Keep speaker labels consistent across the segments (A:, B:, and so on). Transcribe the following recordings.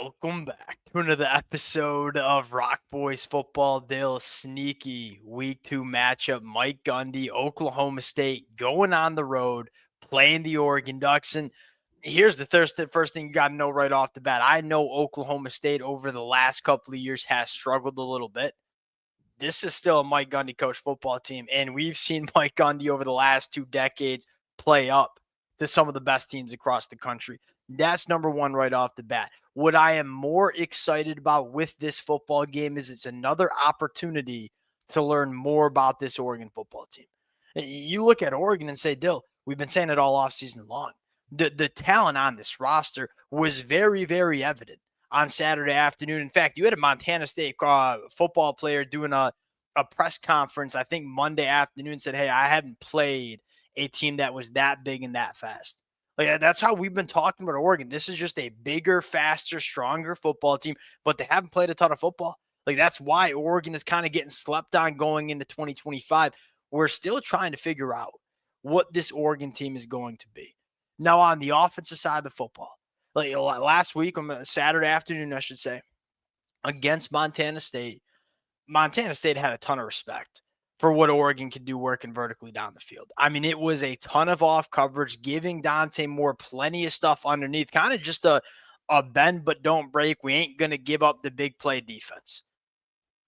A: Welcome back to another episode of Rock Boys Football. Dill sneaky week 2 matchup. Mike Gundy, Oklahoma State, going on the road, playing the Oregon Ducks. And here's the first thing you got to know right off the bat. I know Oklahoma State over the last couple of years has struggled a little bit. This is still a Mike Gundy coach football team, and we've seen Mike Gundy over the last 2 decades play up to some of the best teams across the country. That's number one right off the bat. What I am more excited about with this football game is it's another opportunity to learn more about this Oregon football team. You look at Oregon and say, Dill, we've been saying it all offseason long. The talent on this roster was very, very evident on Saturday afternoon. In fact, you had a Montana State football player doing a press conference, I think Monday afternoon, said, hey, I haven't played a team that was that big and that fast. Like, that's how we've been talking about Oregon. This is just a bigger, faster, stronger football team, but they haven't played a ton of football. Like, that's why Oregon is kind of getting slept on going into 2025. We're still trying to figure out what this Oregon team is going to be. Now, on the offensive side of the football, like last week, on Saturday afternoon, I should say, against Montana State had a ton of respect for what Oregon can do working vertically down the field. I mean, it was a ton of off coverage, giving Dante Moore plenty of stuff underneath, kind of just a bend but don't break. We ain't going to give up the big play defense.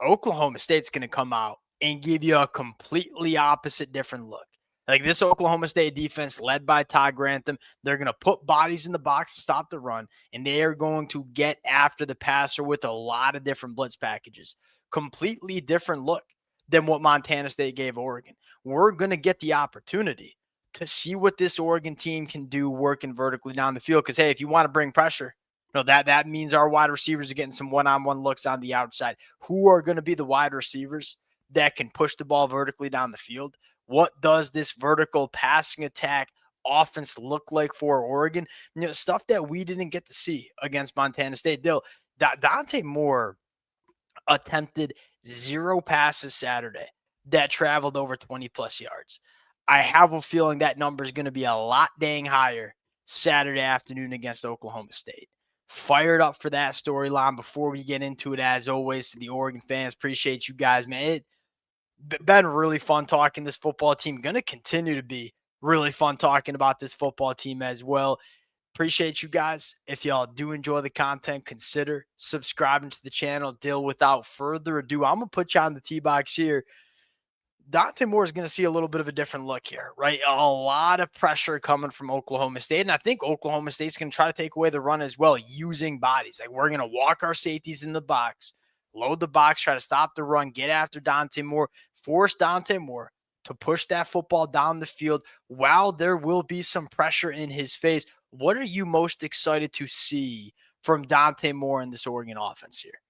A: Oklahoma State's going to come out and give you a completely opposite, different look. Like this Oklahoma State defense led by Todd Grantham, they're going to put bodies in the box to stop the run, and they are going to get after the passer with a lot of different blitz packages. Completely different look than what Montana State gave Oregon. We're going to get the opportunity to see what this Oregon team can do working vertically down the field. Because, hey, if you want to bring pressure, that means our wide receivers are getting some one-on-one looks on the outside. Who are going to be the wide receivers that can push the ball vertically down the field? What does this vertical passing attack offense look like for Oregon? Stuff that we didn't get to see against Montana State. Dante Moore attempted 0 passes Saturday that traveled over 20-plus yards. I have a feeling that number is going to be a lot dang higher Saturday afternoon against Oklahoma State. Fired up for that storyline. Before we get into it, as always, to the Oregon fans, appreciate you guys, man. It's been really fun talking this football team. Going to continue to be really fun talking about this football team as well. Appreciate you guys. If y'all do enjoy the content, consider subscribing to the channel. Dill, without further ado, I'm going to put you on the tee box here. Dante Moore is going to see a little bit of a different look here, right? A lot of pressure coming from Oklahoma State, and I think Oklahoma State's going to try to take away the run as well using bodies. Like, we're going to walk our safeties in the box, load the box, try to stop the run, get after Dante Moore, force Dante Moore to push that football down the field while there will be some pressure in his face. What are you most excited to see from Dante Moore in this Oregon offense here?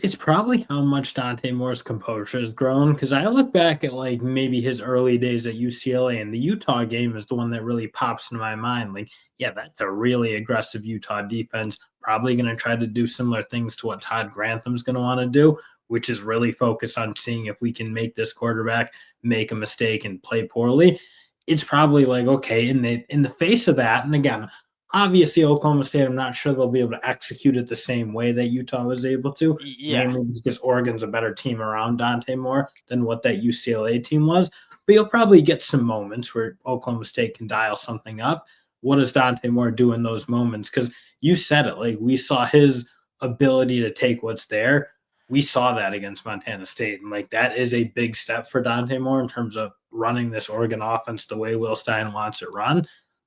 B: It's probably how much Dante Moore's composure has grown, because I look back at like maybe his early days at UCLA, and the Utah game is the one that really pops into my mind. Like, yeah, that's a really aggressive Utah defense, probably going to try to do similar things to what Todd Grantham's going to want to do, which is really focus on seeing if we can make this quarterback make a mistake and play poorly. It's probably like, okay, in the face of that, and again, obviously, Oklahoma State, I'm not sure they'll be able to execute it the same way that Utah was able to,
A: Yeah.
B: mainly because Oregon's a better team around Dante Moore than what that UCLA team was. But you'll probably get some moments where Oklahoma State can dial something up. What does Dante Moore do in those moments? Because you said it, like we saw his ability to take what's there. We saw that against Montana State. And like that is a big step for Dante Moore in terms of running this Oregon offense the way Will Stein wants it run.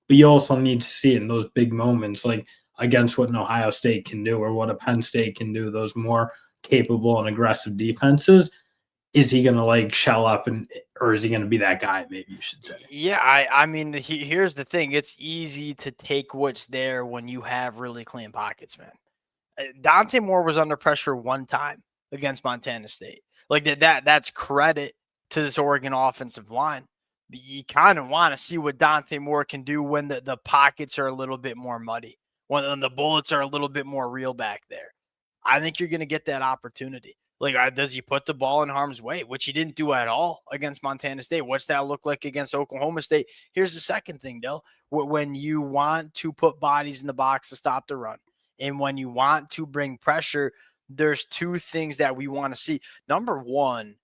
B: But you also need to see in those big moments, like against what an Ohio State can do or what a Penn State can do, those more capable and aggressive defenses. Is he going to like shell up or is he going to be that guy? Maybe you should say.
A: Yeah, I mean, here's the thing. It's easy to take what's there when you have really clean pockets, man. Dante Moore was under pressure one time against Montana State. Like that's credit to this Oregon offensive line. You kind of want to see what Dante Moore can do when the pockets are a little bit more muddy, when the bullets are a little bit more real back there. I think you're going to get that opportunity. Like, does he put the ball in harm's way, which he didn't do at all against Montana State? What's that look like against Oklahoma State? Here's the second thing, Dell. When you want to put bodies in the box to stop the run, And when you want to bring pressure, there's two things that we want to see. Number one,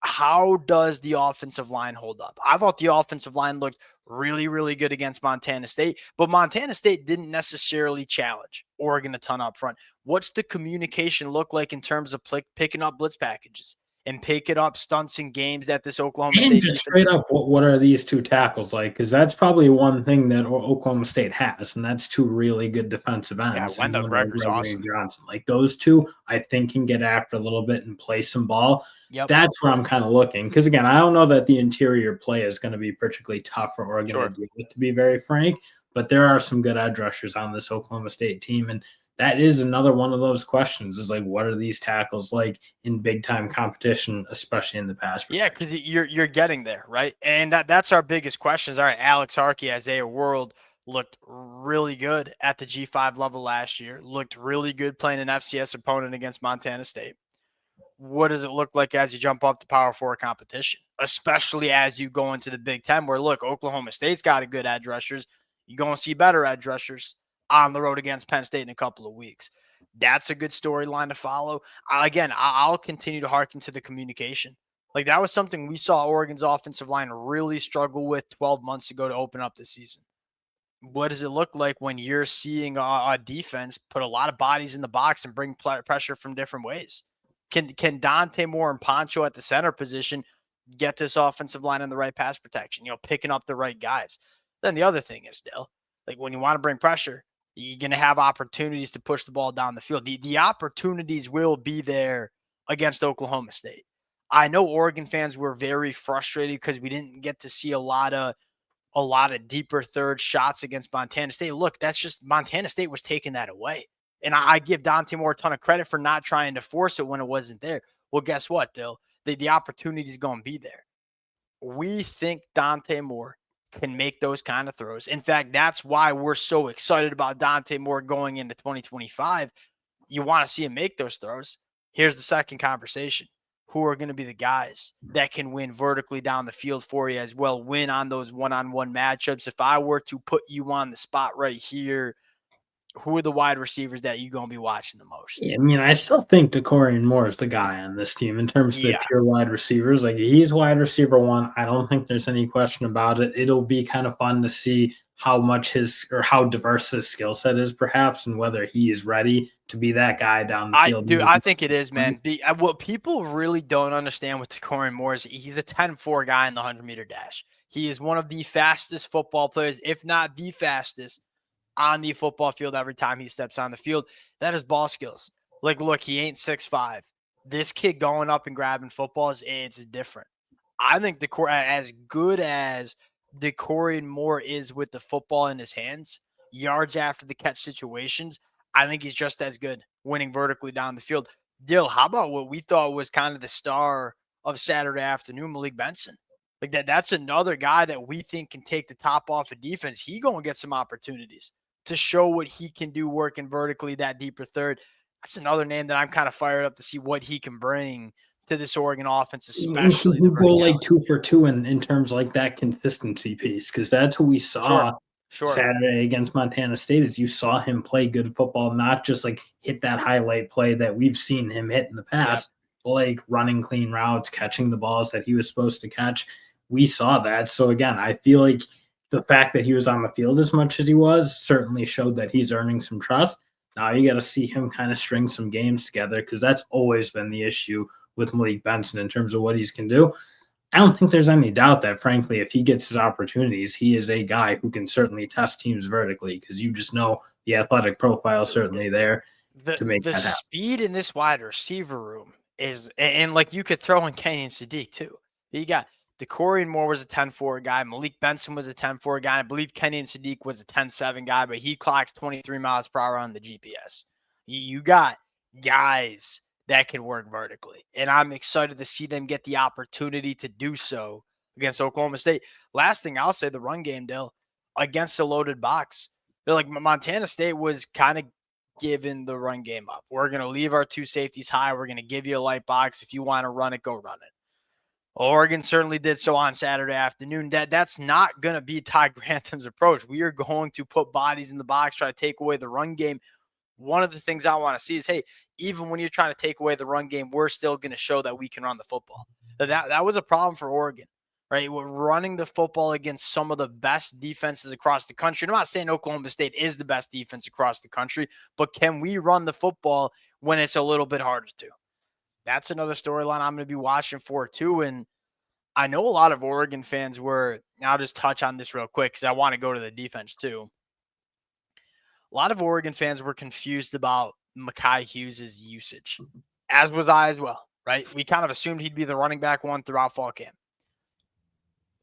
A: how does the offensive line hold up? I thought the offensive line looked really, really good against Montana State, but Montana State didn't necessarily challenge Oregon a ton up front. What's the communication look like in terms of picking up blitz packages and picking up stunts and games that this Oklahoma
B: And
A: State
B: just
A: defense?
B: straight up, what are these two tackles like? Because that's probably one thing that Oklahoma State has, and that's two really good defensive
A: Yeah,
B: ends, and
A: Wendell
B: Wendell
A: Gregory's
B: Gregory and
A: awesome.
B: Johnson. Like those two, I think can get after a little bit and play some ball.
A: Yep.
B: That's where I'm kind of looking. Because again, I don't know that the interior play is going to be particularly tough for Oregon to
A: Sure.
B: deal with, to be very frank. But there are some good edge rushers on this Oklahoma State team, and that is another one of those questions: is like, what are these tackles like in big time competition, especially in the pass
A: Yeah,
B: protection?
A: because you're getting there, right? And that's our biggest questions. All right, Alex Harkey, Isaiah World looked really good at the G5 level last year. Looked really good playing an FCS opponent against Montana State. What does it look like as you jump up to Power Four competition, especially as you go into the Big Ten, where look, Oklahoma State's got a good edge rushers. You're going to see better edge rushers on the road against Penn State in a couple of weeks. That's a good storyline to follow. Again, I'll continue to hearken to the communication. Like that was something we saw Oregon's offensive line really struggle with 12 months ago to open up the season. What does it look like when you're seeing a defense put a lot of bodies in the box and bring pressure from different ways? Can Dante Moore and Poncho at the center position get this offensive line in the right pass protection? Picking up the right guys. Then the other thing is, Dale, like when you want to bring pressure, you're going to have opportunities to push the ball down the field. The opportunities will be there against Oklahoma State. I know Oregon fans were very frustrated because we didn't get to see a lot of deeper third shots against Montana State. Look, that's just Montana State was taking that away. And I give Dante Moore a ton of credit for not trying to force it when it wasn't there. Well, guess what, Dill? The opportunity is going to be there. We think Dante Moore can make those kind of throws. In fact, that's why we're so excited about Dante Moore going into 2025. You want to see him make those throws. Here's the second conversation. Who are going to be the guys that can win vertically down the field for you as well, win on those one-on-one matchups? If I were to put you on the spot right here, who are the wide receivers that you're going to be watching the most?
B: Yeah, I mean, I still think De'Corian Moore is the guy on this team in terms of the
A: Yeah.
B: pure wide receivers. Like he's wide receiver one. I don't think there's any question about it. It'll be kind of fun to see how much how diverse his skill set is, perhaps, and whether he is ready to be that guy down the field.
A: I think it is, man. What people really don't understand with De'Corian Moore is he's a 10-4 guy in the 100-meter dash. He is one of the fastest football players, if not the fastest, on the football field every time he steps on the field. That is ball skills. Like, look, he ain't 6'5". This kid going up and grabbing footballs, it's different. I think as good as De'Corian Moore is with the football in his hands, yards after the catch situations, I think he's just as good winning vertically down the field. Dill, how about what we thought was kind of the star of Saturday afternoon, Malik Benson? Like that's another guy that we think can take the top off of defense. He going to get some opportunities to show what he can do working vertically that deeper third. That's another name that I'm kind of fired up to see what he can bring to this Oregon offense, especially the
B: Who go
A: verticality.
B: like 2 for 2 in terms of like that consistency piece, because that's what we saw
A: Sure.
B: Saturday against Montana State. Is you saw him play good football, not just like hit that highlight play that we've seen him hit in the
A: Yep.
B: past, but like running clean routes, catching the balls that he was supposed to catch. We saw that. So again, I feel like the fact that he was on the field as much as he was certainly showed that he's earning some trust. Now you got to see him kind of string some games together, because that's always been the issue with Malik Benson in terms of what he can do. I don't think there's any doubt that, frankly, if he gets his opportunities, he is a guy who can certainly test teams vertically, because you just know the athletic profile is certainly there to make
A: The
B: that happen.
A: speed in this wide receiver room is, and like you could throw in Kenyon Sadiq too. You got De'Corian Moore was a 10-4 guy. Malik Benson was a 10-4 guy. I believe Kenyon Sadiq was a 10-7 guy, but he clocks 23 miles per hour on the GPS. You got guys that can work vertically, and I'm excited to see them get the opportunity to do so against Oklahoma State. Last thing I'll say, the run game, Dale, against a loaded box. They're like Montana State was kind of giving the run game up. We're going to leave our two safeties high. We're going to give you a light box. If you want to run it, go run it. Oregon certainly did so on Saturday afternoon. That's not going to be Todd Grantham's approach. We are going to put bodies in the box, try to take away the run game. one of the things I want to see is, hey, even when you're trying to take away the run game, we're still going to show that we can run the football. That was a problem for Oregon, right? We're running the football against some of the best defenses across the country. And I'm not saying Oklahoma State is the best defense across the country, but can we run the football when it's a little bit harder to? That's another storyline I'm going to be watching for too. And I know a lot of Oregon fans were, and I'll just touch on this real quick because I want to go to the defense too. A lot of Oregon fans were confused about Mekhi Hughes' usage, as was I as well, right? We kind of assumed he'd be the running back one throughout fall camp.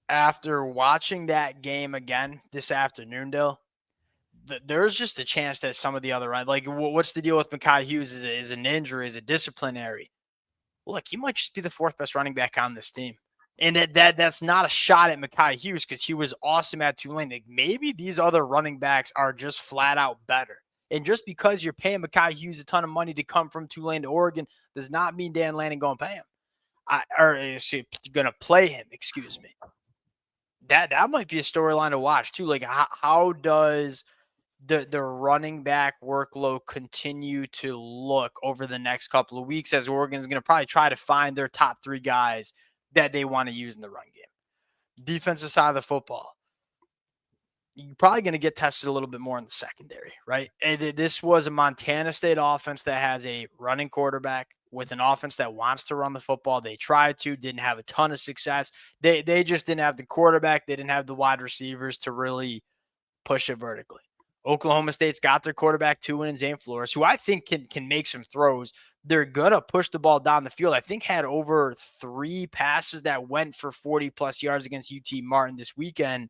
A: After watching that game again this afternoon, Dill, there's just a chance that some of the other, like, what's the deal with Mekhi Hughes? Is it an injury? Is it disciplinary? Look, he might just be the fourth best running back on this team. And that's not a shot at Mekhi Hughes because he was awesome at Tulane. Like, maybe these other running backs are just flat out better. And just because you're paying Mekhi Hughes a ton of money to come from Tulane to Oregon does not mean Dan Lanning going to pay him. Or going to play him, excuse me. That might be a storyline to watch too. Like, how does the running back workload continue to look over the next couple of weeks as Oregon's going to probably try to find their top three guys that they want to use in the run game? Defensive side of the football, you're probably going to get tested a little bit more in the secondary, right? And this was a Montana State offense that has a running quarterback with an offense that wants to run the football. They tried to, didn't have a ton of success. They just didn't have the quarterback. They didn't have the wide receivers to really push it vertically. Oklahoma State's got their quarterback too in Zane Flores, who I think can make some throws. They're going to push the ball down the field. I think had over 3 passes that went for 40-plus yards against UT Martin this weekend.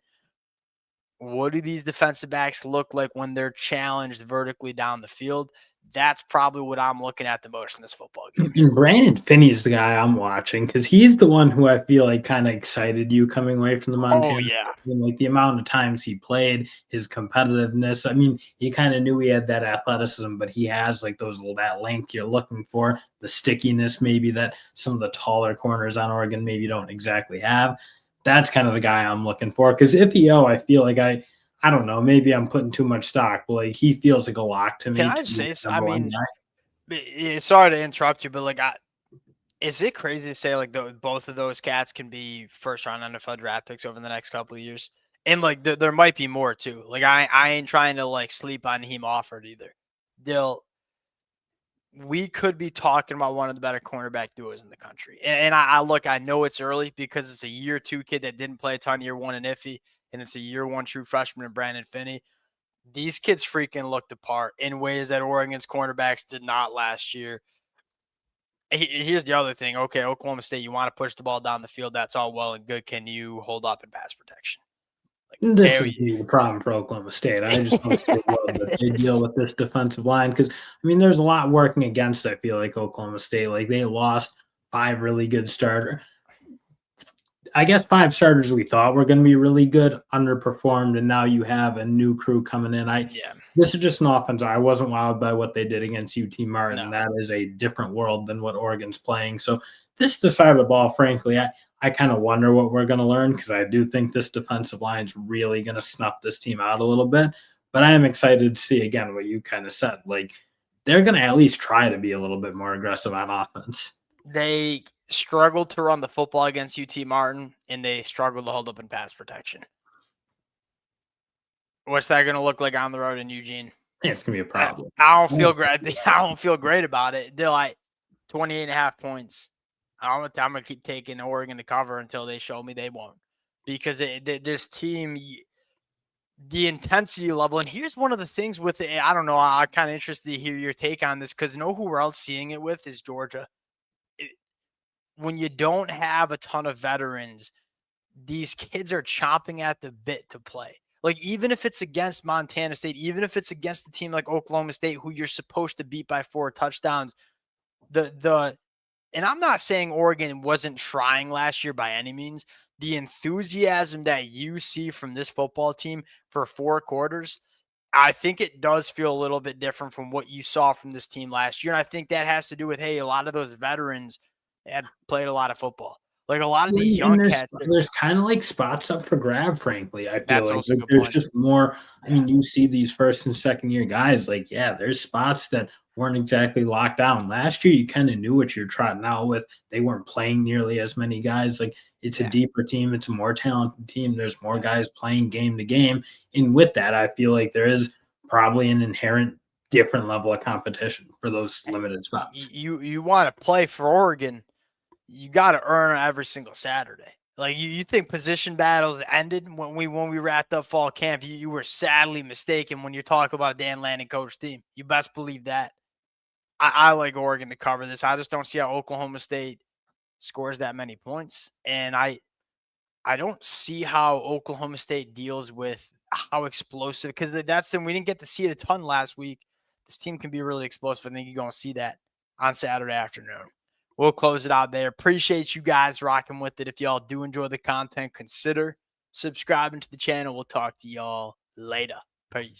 A: What do these defensive backs look like when they're challenged vertically down the field? That's probably what I'm looking at the most in this football game.
B: And Brandon Finney is the guy I'm watching because he's the one who I feel like kind of excited you coming away from the
A: Oh,
B: Montana
A: yeah.
B: State game. Like the amount of times he played, his competitiveness. I mean, he kind of knew he had that athleticism, but he has like that length you're looking for, the stickiness maybe that some of the taller corners on Oregon maybe don't exactly have. That's kind of the guy I'm looking for because Ithio, I feel like I don't know, maybe I'm putting too much stock, but like he feels like a lock to
A: Can
B: me
A: I
B: to
A: just
B: be
A: say,
B: the
A: I
B: number one
A: mean,
B: guy.
A: sorry to interrupt you, but like, is it crazy to say like both of those cats can be first round NFL draft picks over the next couple of years? And like there might be more too. Like I ain't trying to like sleep on Heem Offord either. Dill, we could be talking about one of the better cornerback duos in the country. And I look, I know it's early because it's a year 2 kid that didn't play a ton year 1 in Iffy, and it's a year 1 true freshman in Brandon Finney. These kids freaking looked apart in ways that Oregon's cornerbacks did not last year. Here's the other thing. Okay, Oklahoma State, you want to push the ball down the field. That's all well and good. Can you hold up in pass protection? Like,
B: This is
A: okay,
B: the problem for Oklahoma State. I just don't see well that they deal
A: it's,
B: with this defensive line because I mean, there's a lot working against. I feel like Oklahoma State, like they lost 5 starters we thought were going to be really good, underperformed, and now you have a new crew coming in.
A: yeah,
B: This is just an offense. I wasn't wowed by what they did against UT
A: no.
B: Martin. That is a different world than what Oregon's playing. So this is the side of the ball, frankly. I kind of wonder what we're going to learn because I do think this defensive line is really going to snuff this team out a little bit. But I am excited to see again what you kind of said. Like they're going to at least try to be a little bit more aggressive on offense.
A: They struggled to run the football against UT Martin, and they struggled to hold up in pass protection. What's that going to look like on the road in Eugene?
B: Yeah, it's gonna be a problem.
A: I don't feel great. I don't feel great about it. They're like 28.5 points. I'm gonna keep taking Oregon to cover until they show me they won't, because this team, the intensity level. And here's one of the things with it. I don't know. I'm kind of interested to hear your take on this because know who we're else seeing it with is Georgia. When you don't have a ton of veterans, these kids are chomping at the bit to play. Like, even if it's against Montana State, even if it's against a team like Oklahoma State, who you're supposed to beat by 4 touchdowns, and I'm not saying Oregon wasn't trying last year by any means. The enthusiasm that you see from this football team for 4 quarters, I think it does feel a little bit different from what you saw from this team last year. And I think that has to do with, hey, a lot of those veterans had played a lot of football. Like a lot of these
B: And
A: young cats,
B: there's kinda, like, spots up for grab, frankly, I feel
A: that's
B: like.
A: also a good
B: There's
A: point.
B: just more. I
A: Yeah,
B: mean, you see these 1st and 2nd year guys, like, yeah, there's spots that weren't exactly locked down. Last year, you kinda knew what you're trotting out with. They weren't playing nearly as many guys, like, it's a
A: yeah,
B: deeper team, it's a more talented team, there's more
A: yeah.
B: guys playing game to game, and with that, I feel like there is probably an inherent different level of competition for those limited spots.
A: You want to play for Oregon, you got to earn every single Saturday. Like you think position battles ended when we wrapped up fall camp? You were sadly mistaken when you talk about a Dan Lanning coach team. You best believe that. I like Oregon to cover this. I just don't see how Oklahoma State scores that many points, and I don't see how Oklahoma State deals with how explosive because that's the we didn't get to see it a ton last week. This team can be really explosive. I think you're going to see that on Saturday afternoon. We'll close it out there. Appreciate you guys rocking with it. If y'all do enjoy the content, consider subscribing to the channel. We'll talk to y'all later. Peace.